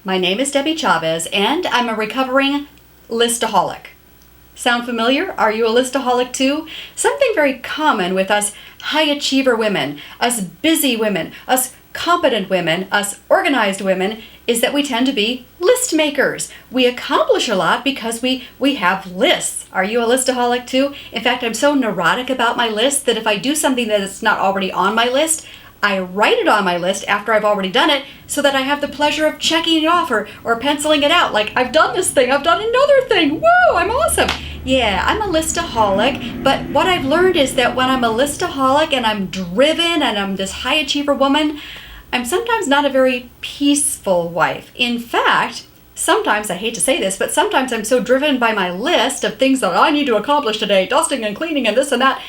My name is Debbie Chavez, and I'm a recovering listaholic. Sound familiar? Are you a listaholic too? Something very common with us high achiever women, us busy women, us competent women, us organized women, is that we tend to be list makers. We accomplish a lot because we have lists. Are you a listaholic too? In fact, I'm so neurotic about my list that if I do something that is not already on my list, I write it on my list after I've already done it so that I have the pleasure of checking it off or penciling it out. Like, I've done this thing, I've done another thing. Woo, I'm awesome. Yeah, I'm a listaholic, but what I've learned is that when I'm a listaholic and I'm driven and I'm this high achiever woman, I'm sometimes not a very peaceful wife. In fact, sometimes, I hate to say this, but sometimes I'm so driven by my list of things that I need to accomplish today, dusting and cleaning and this and that,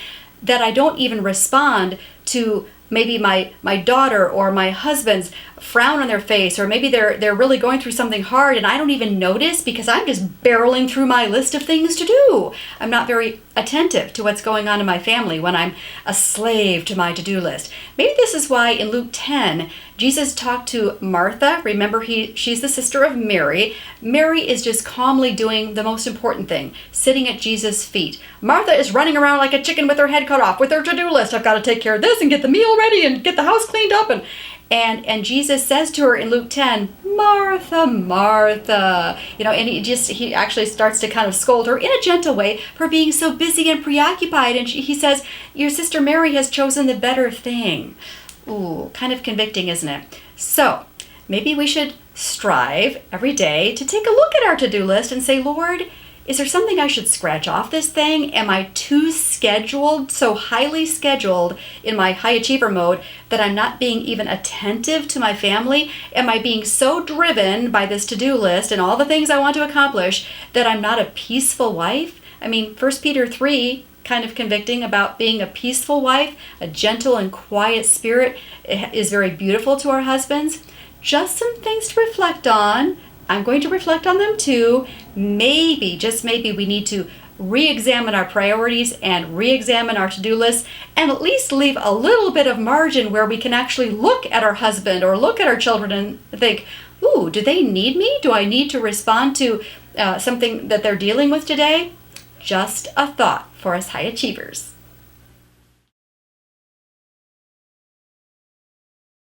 that I don't even respond to maybe my daughter or my husband's frown on their face, or maybe they're really going through something hard and I don't even notice because I'm just barreling through my list of things to do. I'm not very attentive to what's going on in my family when I'm a slave to my to-do list. Maybe this is why in Luke 10, Jesus talked to Martha. Remember, she's the sister of Mary. Mary is just calmly doing the most important thing, sitting at Jesus' feet. Martha is running around like a chicken with her head cut off with her to-do list. I've got to take care of this and get the meal ready and get the house cleaned up. And Jesus says to her in Luke 10, Martha, Martha, and he actually starts to kind of scold her in a gentle way for being so busy and preoccupied. And he says, your sister Mary has chosen the better thing. Ooh, kind of convicting, isn't it? So maybe we should strive every day to take a look at our to-do list and say, Lord, is there something I should scratch off this thing? Am I too scheduled, so highly scheduled in my high achiever mode that I'm not being even attentive to my family? Am I being so driven by this to-do list and all the things I want to accomplish that I'm not a peaceful wife? I mean, 1 Peter 3, kind of convicting about being a peaceful wife, a gentle and quiet spirit is very beautiful to our husbands. Just some things to reflect on. I'm going to reflect on them too. Maybe, just maybe, we need to re-examine our priorities and re-examine our to-do list and at least leave a little bit of margin where we can actually look at our husband or look at our children and think, ooh, do they need me? Do I need to respond to something that they're dealing with today? Just a thought for us high achievers.